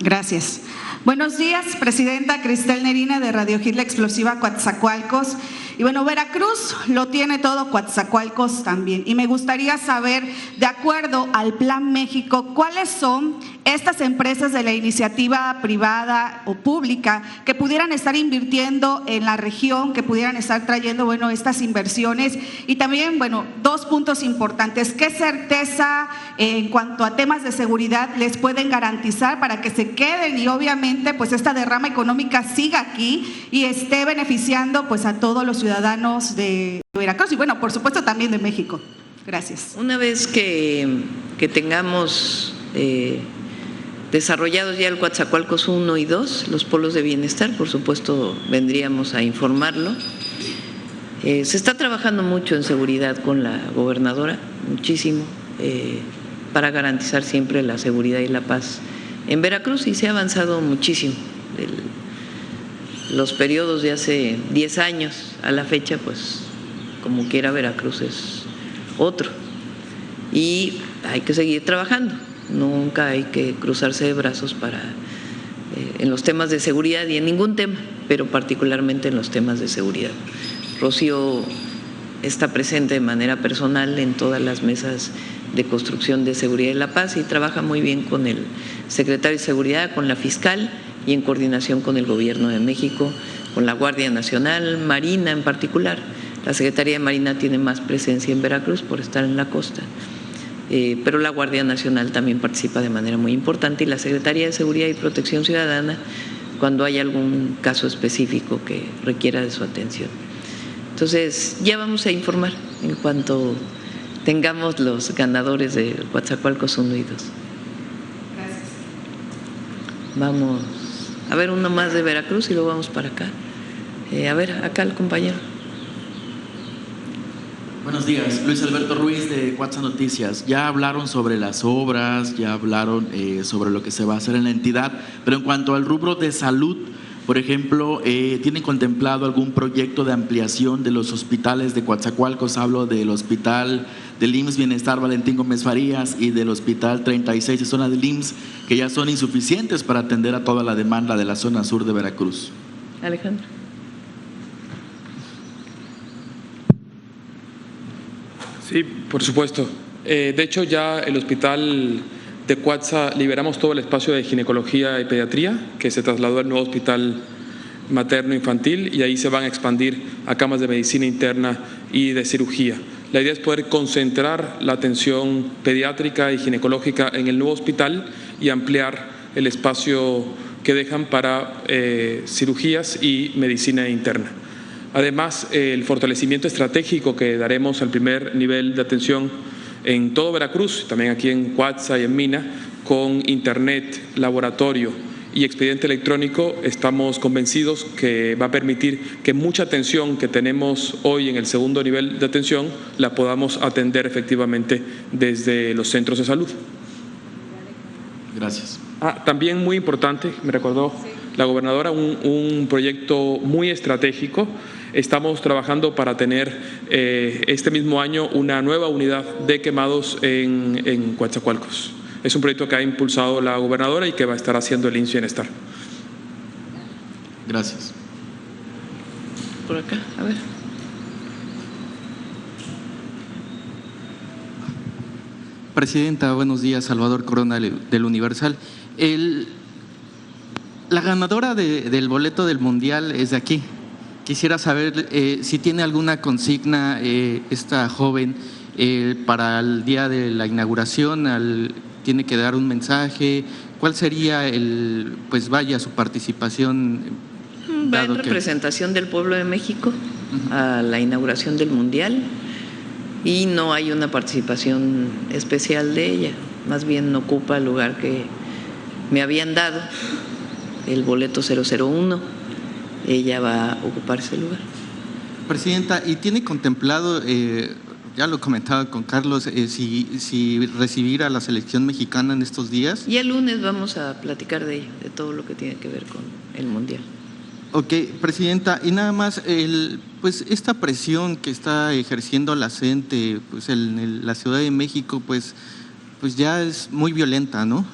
Gracias. Buenos días, presidenta Cristel Nerina de Radio Hit La Explosiva Coatzacoalcos. Y bueno, Veracruz lo tiene todo, Coatzacoalcos también. Y me gustaría saber, de acuerdo al Plan México, ¿cuáles son estas empresas de la iniciativa privada o pública que pudieran estar invirtiendo en la región, que pudieran estar trayendo, bueno, estas inversiones? Y también, bueno, dos puntos importantes. ¿Qué certeza en cuanto a temas de seguridad les pueden garantizar para que se queden y obviamente pues esta derrama económica siga aquí y esté beneficiando pues a todos los ciudadanos de Veracruz y bueno, por supuesto también de México? Gracias. Una vez que tengamos desarrollados ya el Coatzacoalcos 1 y 2, los polos de bienestar, por supuesto vendríamos a informarlo. Se está trabajando mucho en seguridad con la gobernadora, muchísimo, para garantizar siempre la seguridad y la paz en Veracruz, y se ha avanzado muchísimo. Los periodos de hace 10 años a la fecha, pues como quiera Veracruz es otro y hay que seguir trabajando, nunca hay que cruzarse de brazos en los temas de seguridad y en ningún tema, pero particularmente en los temas de seguridad. Rocío está presente de manera personal en todas las mesas de construcción de seguridad y la paz y trabaja muy bien con el secretario de Seguridad, con la fiscal y en coordinación con el Gobierno de México, con la Guardia Nacional, Marina en particular. La Secretaría de Marina tiene más presencia en Veracruz por estar en la costa, pero la Guardia Nacional también participa de manera muy importante y la Secretaría de Seguridad y Protección Ciudadana cuando hay algún caso específico que requiera de su atención. Entonces, ya vamos a informar en cuanto tengamos los ganadores de Coatzacoalcos 1 y 2. Gracias. Vamos a ver uno más de Veracruz y luego vamos para acá. A ver, acá el compañero. Buenos días, Luis Alberto Ruiz de Cuatza Noticias. Ya hablaron sobre las obras, ya hablaron sobre lo que se va a hacer en la entidad, pero en cuanto al rubro de salud, por ejemplo, ¿tienen contemplado algún proyecto de ampliación de los hospitales de Coatzacoalcos? Hablo del hospital del IMSS Bienestar Valentín Gómez Farías y del hospital 36 de zona del IMSS, que ya son insuficientes para atender a toda la demanda de la zona sur de Veracruz. Alejandro. Sí, por supuesto. De hecho, ya el hospital de Cuatza liberamos todo el espacio de ginecología y pediatría, que se trasladó al nuevo hospital materno-infantil y ahí se van a expandir a camas de medicina interna y de cirugía. La idea es poder concentrar la atención pediátrica y ginecológica en el nuevo hospital y ampliar el espacio que dejan para cirugías y medicina interna. Además, el fortalecimiento estratégico que daremos al primer nivel de atención en todo Veracruz, también aquí en Cuatza y en Mina, con internet, laboratorio y expediente electrónico, estamos convencidos que va a permitir que mucha atención que tenemos hoy en el segundo nivel de atención la podamos atender efectivamente desde los centros de salud. Gracias. También muy importante, me recordó la gobernadora, un proyecto muy estratégico. Estamos trabajando para tener este mismo año una nueva unidad de quemados en Coatzacoalcos. Es un proyecto que ha impulsado la gobernadora y que va a estar haciendo el IMSS Bienestar. Gracias. Por acá, a ver. Presidenta, buenos días. Salvador Corona del Universal. La ganadora del boleto del Mundial es de aquí. Quisiera saber si tiene alguna consigna esta joven para el día de la inauguración, tiene que dar un mensaje. ¿Cuál sería su participación? Va en representación del pueblo de México a la inauguración del Mundial y no hay una participación especial de ella, más bien ocupa el lugar que me habían dado, el boleto 001. Ella va a ocupar ese lugar. Presidenta, ¿y tiene contemplado, ya lo comentaba con Carlos, si recibir a la selección mexicana en estos días? Y el lunes vamos a platicar de ello, de todo lo que tiene que ver con el Mundial. Ok, Presidenta, y nada más, pues esta presión que está ejerciendo la CENTE pues en la Ciudad de México, pues ya es muy violenta, ¿no?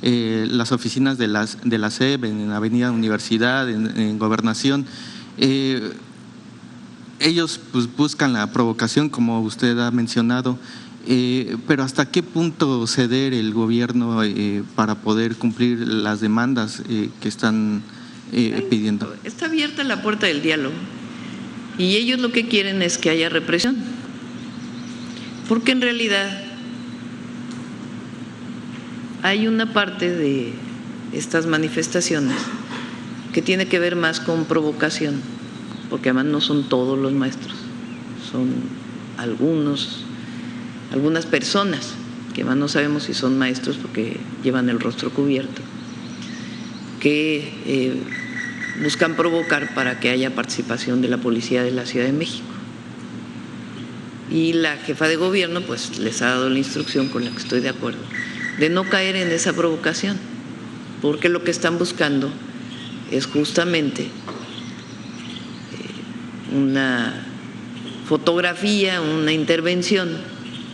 Las oficinas de la SEP, en Avenida Universidad, en Gobernación, ellos pues buscan la provocación, como usted ha mencionado, pero ¿hasta qué punto ceder el gobierno para poder cumplir las demandas que están pidiendo? Está abierta la puerta del diálogo y ellos lo que quieren es que haya represión, porque en realidad hay una parte de estas manifestaciones que tiene que ver más con provocación, porque además no son todos los maestros, son algunas personas que además no sabemos si son maestros porque llevan el rostro cubierto, que buscan provocar para que haya participación de la policía de la Ciudad de México. Y la jefa de gobierno pues les ha dado la instrucción, con la que estoy de acuerdo, de no caer en esa provocación, porque lo que están buscando es justamente una fotografía, una intervención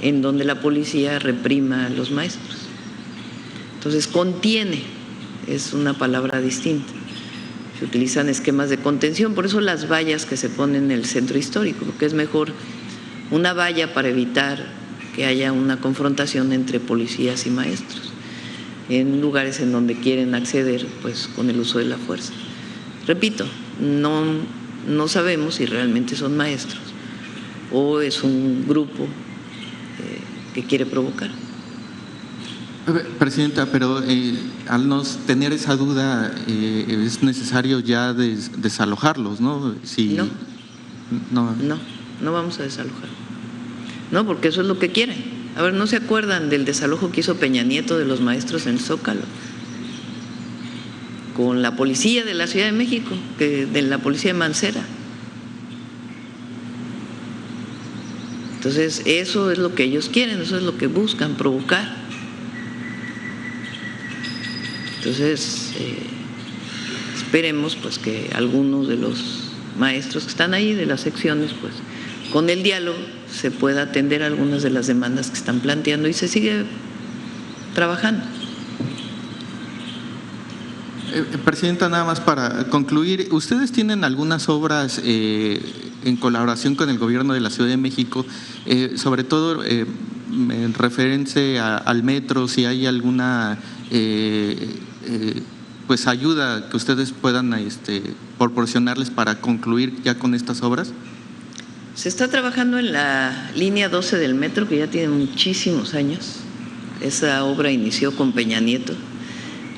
en donde la policía reprima a los maestros. Entonces, contiene es una palabra distinta. Se utilizan esquemas de contención, por eso las vallas que se ponen en el centro histórico, porque es mejor una valla para evitar que haya una confrontación entre policías y maestros en lugares en donde quieren acceder pues con el uso de la fuerza. Repito, no sabemos si realmente son maestros o es un grupo que quiere provocar. Presidenta, pero al no tener esa duda es necesario ya desalojarlos, ¿no? No vamos a desalojar. No, porque eso es lo que quieren. A ver, ¿no se acuerdan del desalojo que hizo Peña Nieto de los maestros en el Zócalo? Con la policía de la Ciudad de México, de la policía de Mancera. Entonces, eso es lo que ellos quieren, eso es lo que buscan, provocar. Entonces, esperemos pues que algunos de los maestros que están ahí, de las secciones, pues con el diálogo se pueda atender algunas de las demandas que están planteando y se sigue trabajando. Presidenta, nada más para concluir, ¿ustedes tienen algunas obras en colaboración con el gobierno de la Ciudad de México, sobre todo en referencia al metro, si hay alguna pues ayuda que ustedes puedan proporcionarles para concluir ya con estas obras? Se está trabajando en la línea 12 del metro, que ya tiene muchísimos años. Esa obra inició con Peña Nieto.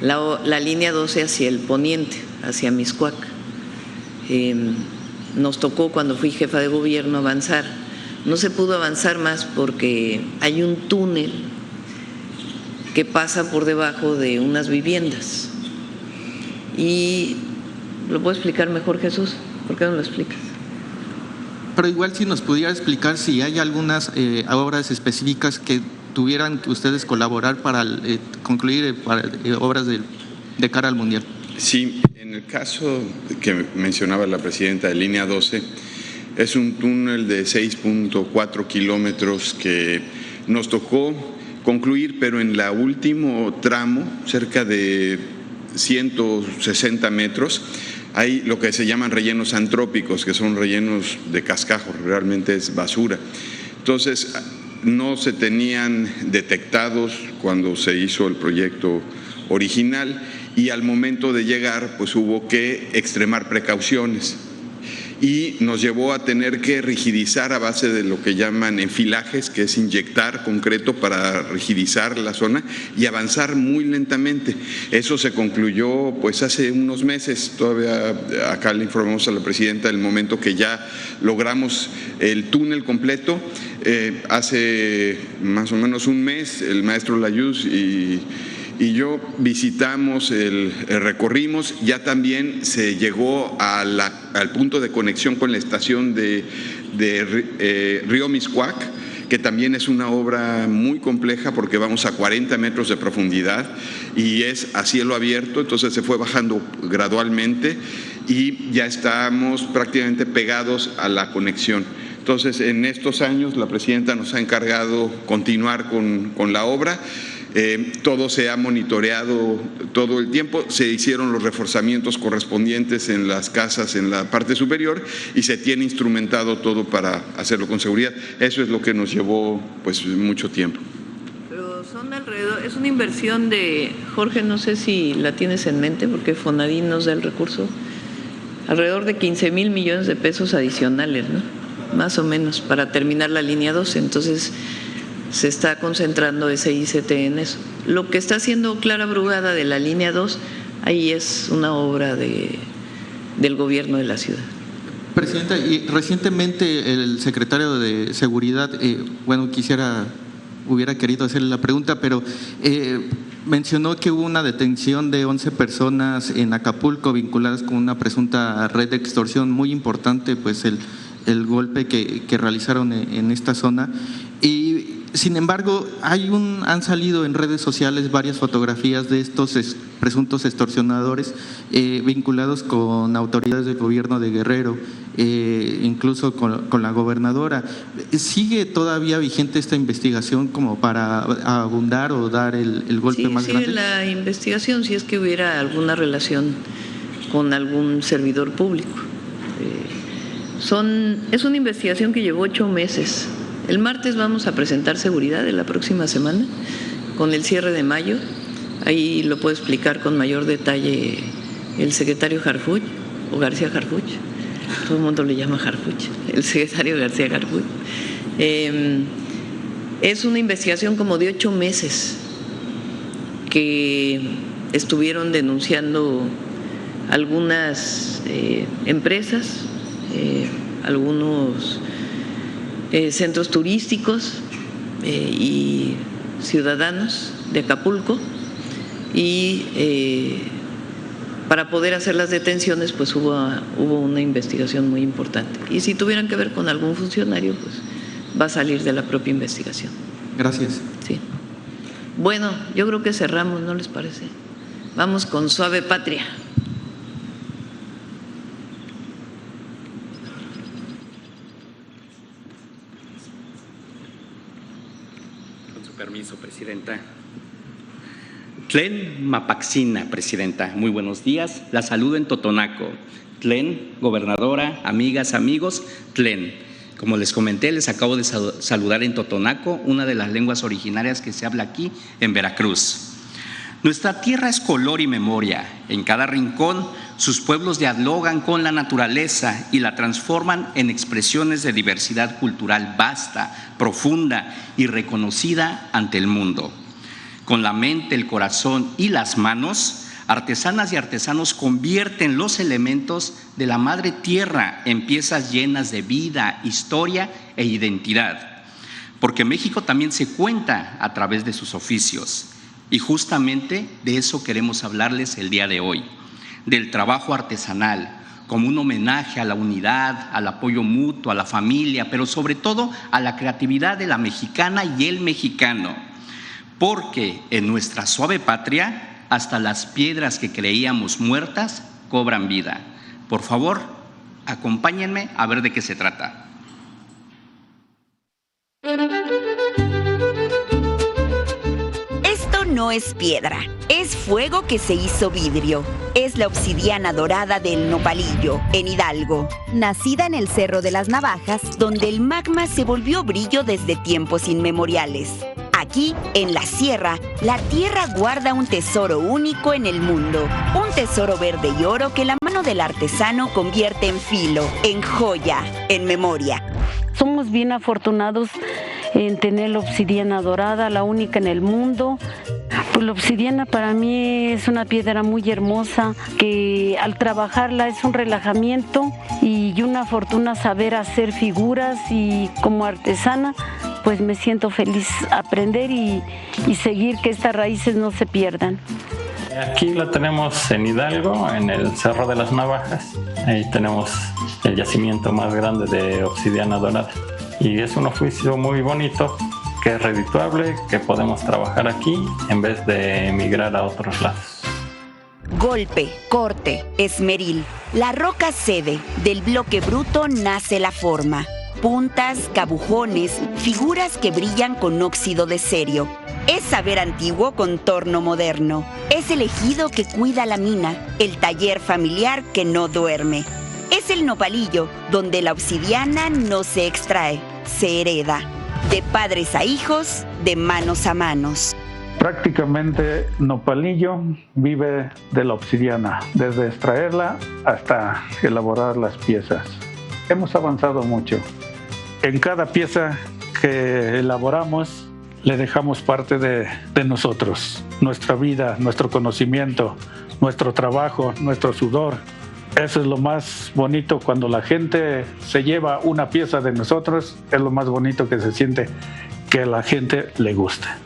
La línea 12 hacia el poniente, hacia Mixcoac. Nos tocó, cuando fui jefa de gobierno, avanzar. No se pudo avanzar más porque hay un túnel que pasa por debajo de unas viviendas. Y lo puedo explicar mejor, Jesús. ¿Por qué no lo explicas? Pero igual si nos pudiera explicar si hay algunas obras específicas que tuvieran que ustedes colaborar para concluir obras de cara al Mundial. Sí, en el caso que mencionaba la presidenta de línea 12, es un túnel de 6.4 kilómetros que nos tocó concluir, pero en el último tramo, cerca de 160 metros, hay lo que se llaman rellenos antrópicos, que son rellenos de cascajo, realmente es basura. Entonces, no se tenían detectados cuando se hizo el proyecto original y al momento de llegar, pues hubo que extremar precauciones y nos llevó a tener que rigidizar a base de lo que llaman enfilajes, que es inyectar concreto para rigidizar la zona y avanzar muy lentamente. Eso se concluyó pues hace unos meses, todavía acá le informamos a la presidenta del momento que ya logramos el túnel completo. Hace más o menos un mes el maestro Layuz y yo visitamos, recorrimos, ya también se llegó al punto de conexión con la estación de Río Mixcoac, que también es una obra muy compleja porque vamos a 40 metros de profundidad y es a cielo abierto, entonces se fue bajando gradualmente y ya estamos prácticamente pegados a la conexión. Entonces, en estos años la presidenta nos ha encargado continuar con la obra. Todo se ha monitoreado todo el tiempo, se hicieron los reforzamientos correspondientes en las casas en la parte superior y se tiene instrumentado todo para hacerlo con seguridad. Eso es lo que nos llevó pues mucho tiempo. Pero son alrededor, es una inversión de, Jorge, no sé si la tienes en mente porque Fonadín nos da el recurso, alrededor de 15,000 millones de pesos adicionales, ¿no? Más o menos, para terminar la línea 12. Entonces, se está concentrando ese ICT en eso. Lo que está haciendo Clara Brugada de la línea 2, ahí es una obra del gobierno de la ciudad. Presidenta, y recientemente el secretario de Seguridad, hubiera querido hacerle la pregunta, pero mencionó que hubo una detención de 11 personas en Acapulco vinculadas con una presunta red de extorsión muy importante, pues el golpe que realizaron en esta zona. Y sin embargo, han salido en redes sociales varias fotografías de estos presuntos extorsionadores vinculados con autoridades del gobierno de Guerrero, incluso con la gobernadora. ¿Sigue todavía vigente esta investigación como para abundar o dar el golpe más grande? Sí, la investigación, si es que hubiera alguna relación con algún servidor público. Es una investigación que llevó 8 meses. El martes vamos a presentar seguridad de la próxima semana con el cierre de mayo. Ahí lo puede explicar con mayor detalle el secretario Harfuch o García Harfuch. Todo el mundo le llama Harfuch, el secretario García Harfuch. Es una investigación como de 8 meses que estuvieron denunciando algunas empresas, algunos centros turísticos y ciudadanos de Acapulco y para poder hacer las detenciones pues hubo una investigación muy importante y si tuvieran que ver con algún funcionario pues va a salir de la propia investigación. Gracias. Sí. Bueno, yo creo que cerramos, ¿no les parece? Vamos con Suave Patria. Permiso, presidenta. Tlen Mapaxina, presidenta. Muy buenos días. La saludo en Totonaco. Tlen, gobernadora, amigas, amigos, Tlen. Como les comenté, les acabo de saludar en Totonaco, una de las lenguas originarias que se habla aquí en Veracruz. Nuestra tierra es color y memoria. En cada rincón, sus pueblos dialogan con la naturaleza y la transforman en expresiones de diversidad cultural vasta, profunda y reconocida ante el mundo. Con la mente, el corazón y las manos, artesanas y artesanos convierten los elementos de la madre tierra en piezas llenas de vida, historia e identidad. Porque México también se cuenta a través de sus oficios. Y justamente de eso queremos hablarles el día de hoy, del trabajo artesanal, como un homenaje a la unidad, al apoyo mutuo, a la familia, pero sobre todo a la creatividad de la mexicana y el mexicano. Porque en nuestra suave patria, hasta las piedras que creíamos muertas cobran vida. Por favor, acompáñenme a ver de qué se trata. No es piedra, es fuego que se hizo vidrio. Es la obsidiana dorada del Nopalillo, en Hidalgo. Nacida en el Cerro de las Navajas, donde el magma se volvió brillo desde tiempos inmemoriales. Aquí, en la sierra, la tierra guarda un tesoro único en el mundo. Un tesoro verde y oro que la mano del artesano convierte en filo, en joya, en memoria. Somos bien afortunados en tener la obsidiana dorada, la única en el mundo. Pues la obsidiana para mí es una piedra muy hermosa que al trabajarla es un relajamiento y una fortuna saber hacer figuras y como artesana pues me siento feliz aprender y seguir que estas raíces no se pierdan. Aquí la tenemos en Hidalgo, en el Cerro de las Navajas. Ahí tenemos el yacimiento más grande de obsidiana dorada. y es un oficio muy bonito, que es redituable, que podemos trabajar aquí en vez de emigrar a otros lados. Golpe, corte, esmeril. La roca cede, del bloque bruto nace la forma. Puntas, cabujones, figuras que brillan con óxido de cerio. Es saber antiguo con torno moderno. Es el ejido que cuida la mina, el taller familiar que no duerme. Es el nopalillo, donde la obsidiana no se extrae, se hereda. De padres a hijos, de manos a manos. Prácticamente Nopalillo vive de la obsidiana, desde extraerla hasta elaborar las piezas. Hemos avanzado mucho. En cada pieza que elaboramos le dejamos parte de nosotros, nuestra vida, nuestro conocimiento, nuestro trabajo, nuestro sudor. Eso es lo más bonito cuando la gente se lleva una pieza de nosotros, es lo más bonito que se siente, que a la gente le gusta.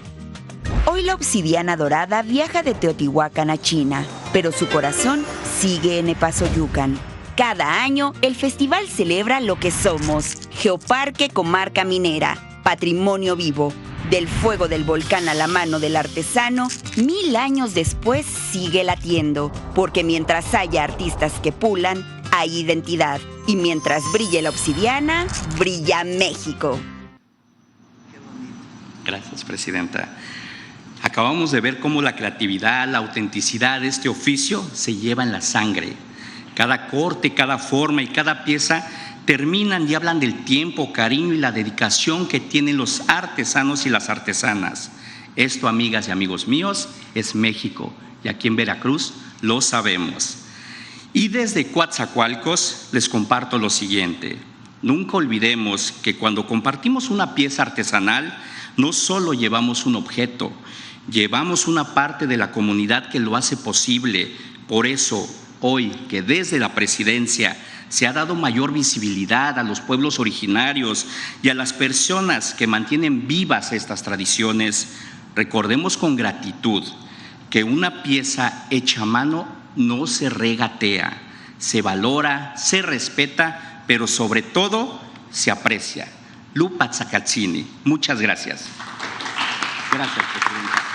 Hoy la obsidiana dorada viaja de Teotihuacán a China, pero su corazón sigue en Epazoyucan. Cada año, el festival celebra lo que somos, Geoparque Comarca Minera, patrimonio vivo. Del fuego del volcán a la mano del artesano, 1000 años después sigue latiendo, porque mientras haya artistas que pulan, hay identidad. Y mientras brille la obsidiana, brilla México. Gracias, Presidenta. Acabamos de ver cómo la creatividad, la autenticidad de este oficio se lleva en la sangre. Cada corte, cada forma y cada pieza terminan y hablan del tiempo, cariño y la dedicación que tienen los artesanos y las artesanas. Esto, amigas y amigos míos, es México, y aquí en Veracruz lo sabemos. Y desde Coatzacoalcos les comparto lo siguiente. Nunca olvidemos que cuando compartimos una pieza artesanal, no solo llevamos un objeto, llevamos una parte de la comunidad que lo hace posible. Por eso, hoy que desde la presidencia se ha dado mayor visibilidad a los pueblos originarios y a las personas que mantienen vivas estas tradiciones, recordemos con gratitud que una pieza hecha a mano no se regatea, se valora, se respeta, pero sobre todo se aprecia. Lupa Zaccazzini, muchas gracias. Gracias, Presidenta.